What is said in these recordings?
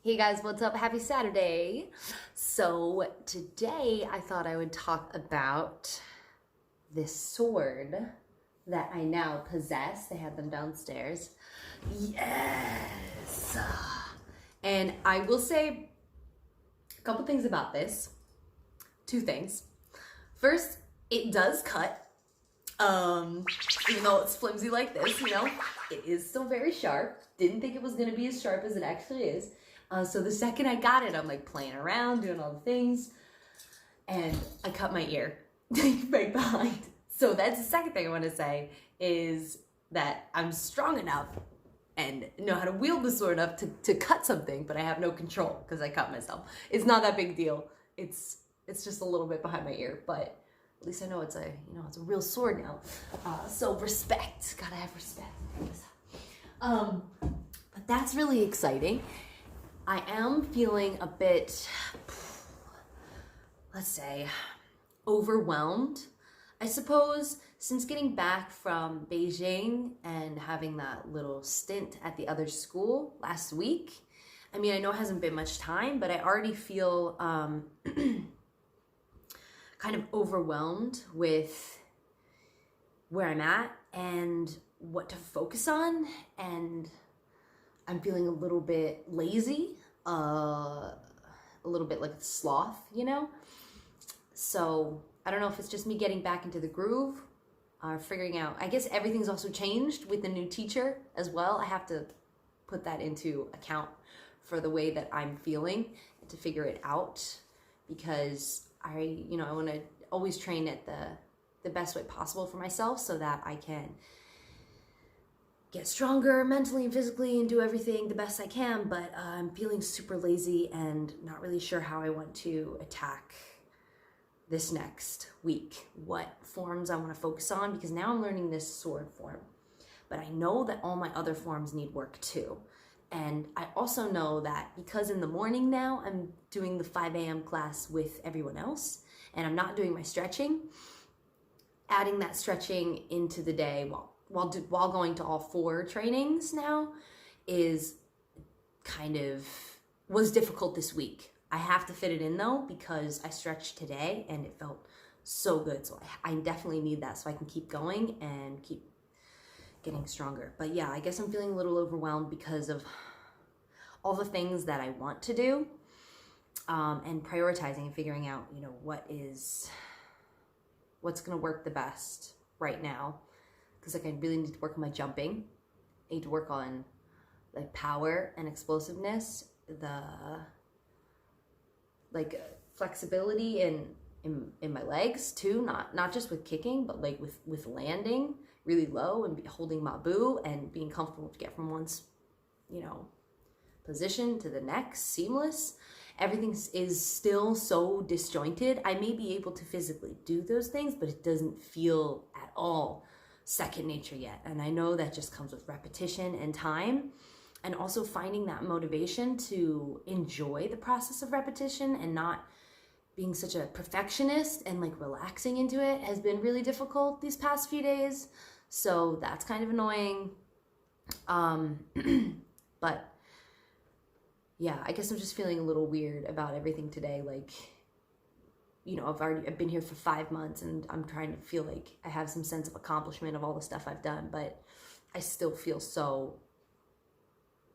Hey guys, what's up? Happy Saturday. So today I thought I would talk about this sword that I now possess. They had them downstairs. Yes. And I will say a couple things about this. Two things. First, it does cut. Even though it's flimsy like this, it is still very sharp. Didn't think it was gonna be as sharp as it actually is. So the second I got it, I'm like playing around, doing all the things, and I cut my ear right behind. So that's the second thing I want to say is that I'm strong enough and know how to wield the sword enough to cut something, but I have no control because I cut myself. It's not that big deal. It's just a little bit behind my ear, but at least I know it's a real sword now. So respect, gotta have respect. But that's really exciting. I am feeling a bit, let's say, overwhelmed. I suppose since getting back from Beijing and having that little stint at the other school last week, I mean, I know it hasn't been much time, but I already feel kind of overwhelmed with where I'm at and what to focus on, and I'm feeling a little bit lazy, a little bit like a sloth, So I don't know if it's just me getting back into the groove or figuring out. I guess everything's also changed with the new teacher as well. I have to put that into account for the way that I'm feeling and to figure it out, because I want to always train at the best way possible for myself so that I can get stronger mentally and physically and do everything the best I can. But I'm feeling super lazy and not really sure how I want to attack this next week, what forms I want to focus on, because now I'm learning this sword form, but I know that all my other forms need work too. And I also know that because in the morning now I'm doing the 5 a.m. class with everyone else and I'm not doing my stretching, adding that stretching into the day while going to all 4 trainings now was difficult this week. I have to fit it in though, because I stretched today and it felt so good. So I definitely need that so I can keep going and keep getting stronger. But yeah, I guess I'm feeling a little overwhelmed because of all the things that I want to do, and prioritizing and figuring out, what's gonna work the best right now. Because I really need to work on my jumping. I need to work on like power and explosiveness, the flexibility in my legs too, not just with kicking, but like with landing really low and holding my boo and being comfortable to get from one's position to the next seamless. Everything is still so disjointed. I may be able to physically do those things, but it doesn't feel at all second nature yet. And I know that just comes with repetition and time, and also finding that motivation to enjoy the process of repetition and not being such a perfectionist and like relaxing into it has been really difficult these past few days. So that's kind of annoying. But yeah, I guess I'm just feeling a little weird about everything today. Like, I've been here for 5 months and I'm trying to feel like I have some sense of accomplishment of all the stuff I've done, but I still feel so,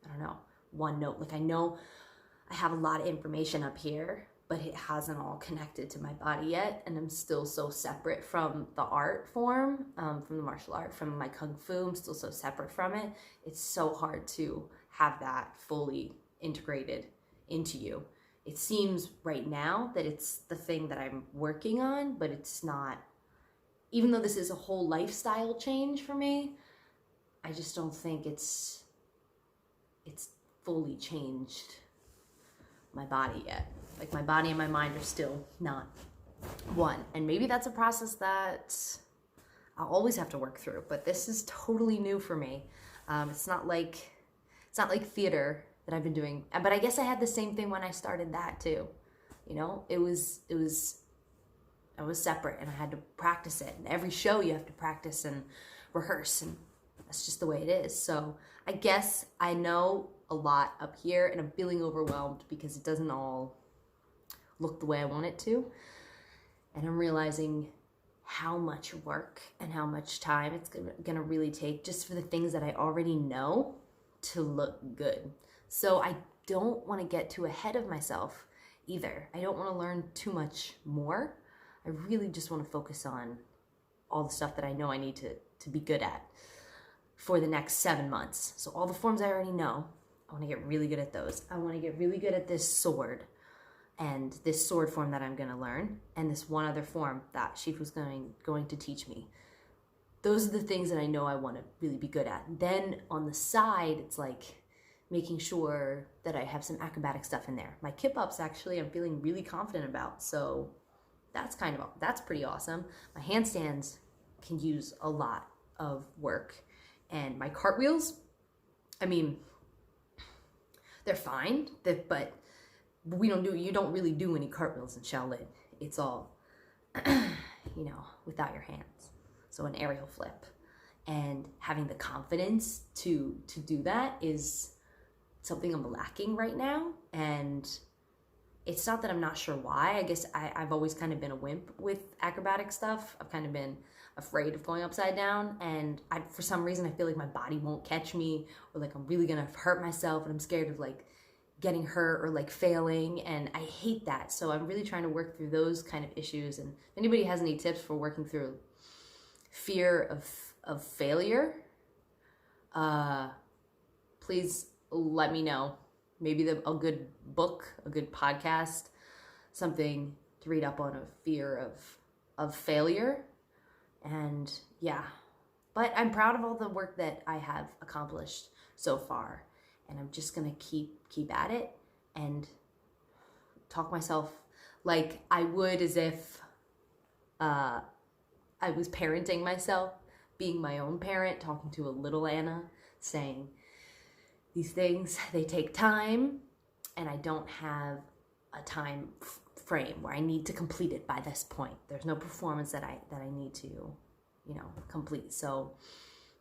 I don't know, one note. Like I know I have a lot of information up here, but it hasn't all connected to my body yet. And I'm still so separate from the art form, from the martial art, from my Kung Fu. I'm still so separate from it. It's so hard to have that fully integrated into you. It seems right now that it's the thing that I'm working on, but it's not. Even though this is a whole lifestyle change for me, I just don't think it's fully changed my body yet. Like my body and my mind are still not one. And maybe that's a process that I'll always have to work through, but this is totally new for me. It's not like theater that I've been doing, but I guess I had the same thing when I started that too. I was separate and I had to practice it. And every show you have to practice and rehearse, and that's just the way it is. So I guess I know a lot up here, and I'm feeling overwhelmed because it doesn't all look the way I want it to. And I'm realizing how much work and how much time it's gonna really take just for the things that I already know to look good. So I don't want to get too ahead of myself either. I don't want to learn too much more. I really just want to focus on all the stuff that I know I need to be good at for the next 7 months. So all the forms I already know, I want to get really good at those. I want to get really good at this sword and this sword form that I'm going to learn, and this one other form that Shifu's going to teach me. Those are the things that I know I want to really be good at. Then on the side, it's like making sure that I have some acrobatic stuff in there. My kip ups, actually, I'm feeling really confident about. So that's pretty awesome. My handstands can use a lot of work. And my cartwheels, I mean, they're fine, but you don't really do any cartwheels in Shaolin. It's all, without your hands. So an aerial flip. And having the confidence to do that is something I'm lacking right now. And it's not that I'm not sure why. I guess I've always kind of been a wimp with acrobatic stuff. I've kind of been afraid of going upside down, and for some reason I feel like my body won't catch me, or like I'm really gonna hurt myself, and I'm scared of like getting hurt or like failing, and I hate that. So I'm really trying to work through those kind of issues. And if anybody has any tips for working through fear of failure, please let me know. Maybe a good book, a good podcast, something to read up on, a fear of failure. And yeah, but I'm proud of all the work that I have accomplished so far. And I'm just gonna keep at it and talk myself like I would as if I was parenting myself, being my own parent, talking to a little Anna, saying, these things, they take time, and I don't have a time frame where I need to complete it by this point. There's no performance that I need to, complete. So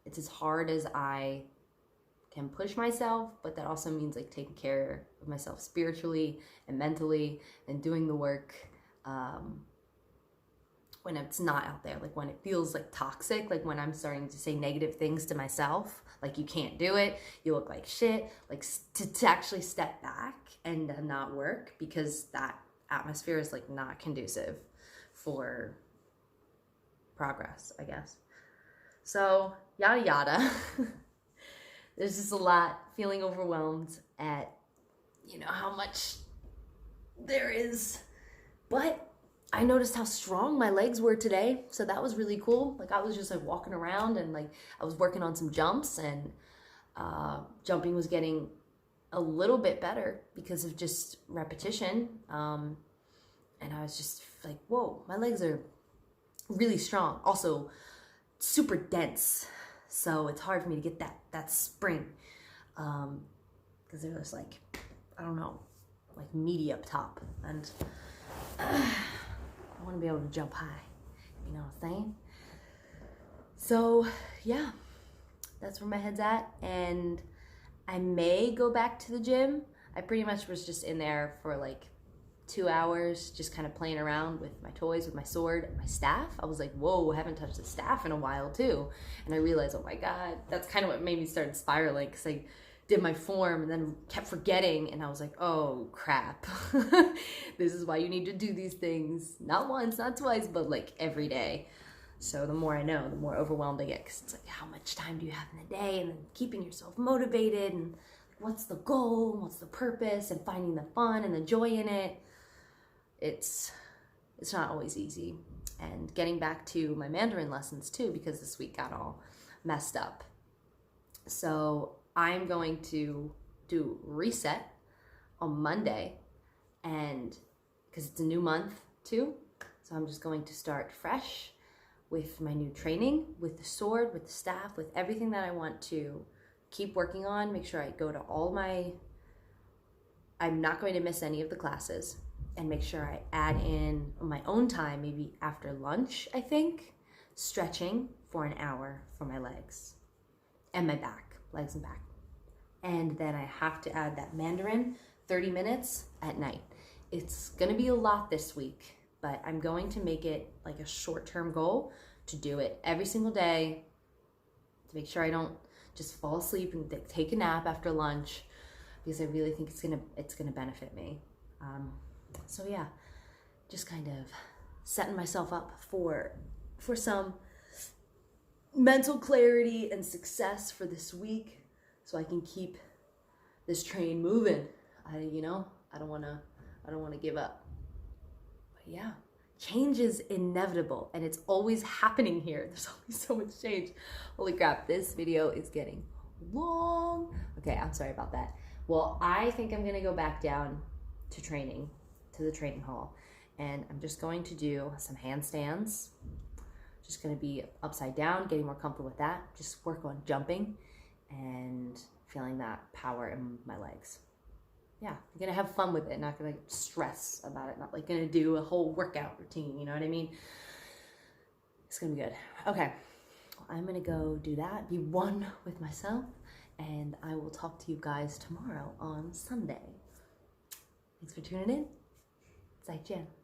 it's as hard as I can push myself, but that also means like taking care of myself spiritually and mentally, and doing the work when it's not out there, like when it feels like toxic, like when I'm starting to say negative things to myself, like you can't do it, you look like shit, like to actually step back and not work, because that atmosphere is like not conducive for progress, I guess. So yada yada. There's just a lot, feeling overwhelmed at how much there is, but I noticed how strong my legs were today, so that was really cool. Like I was just like walking around, and like I was working on some jumps, and jumping was getting a little bit better because of just repetition. And I was just like, whoa, my legs are really strong. Also super dense, so it's hard for me to get that spring, because they're just like, I don't know, like meaty up top, and I want to be able to jump high, you know what I'm saying? So yeah, that's where my head's at, and I may go back to the gym. I pretty much was just in there for like 2 hours, just kind of playing around with my toys, with my sword and my staff. I was like, whoa, I haven't touched the staff in a while too. And I realized, oh my God, that's kind of what made me start spiraling, because I did my form and then kept forgetting, and I was like, oh crap. This is why you need to do these things, not once, not twice, but like every day. So the more I know, the more overwhelmed I get, because it's like, how much time do you have in the day, and then keeping yourself motivated, and what's the goal, and what's the purpose, and finding the fun and the joy in it. It's not always easy. And getting back to my Mandarin lessons too, because this week got all messed up. So I'm going to do reset on Monday, and because it's a new month too, so I'm just going to start fresh with my new training, with the sword, with the staff, with everything that I want to keep working on. Make sure I go to I'm not going to miss any of the classes, and make sure I add in my own time, maybe after lunch, I think, stretching for an hour for my legs and my back, legs and back. And then I have to add that Mandarin 30 minutes at night. It's gonna be a lot this week, but I'm going to make it like a short-term goal to do it every single day, to make sure I don't just fall asleep and take a nap after lunch, because I really think it's gonna benefit me. So yeah, just kind of setting myself up for some mental clarity and success for this week, so I can keep this train moving. I don't want to give up. But yeah, change is inevitable, and it's always happening here. There's always so much change. Holy crap, this video is getting long. Okay, I'm sorry about that. Well, I think I'm gonna go back down to the training hall, and I'm just going to do some handstands. Just gonna be upside down, getting more comfortable with that. Just work on jumping and feeling that power in my legs. Yeah, I'm gonna have fun with it, not gonna stress about it, not like gonna do a whole workout routine, you know what I mean? It's gonna be good. Okay, well, I'm gonna go do that, be one with myself, and I will talk to you guys tomorrow on Sunday. Thanks for tuning in. 再见。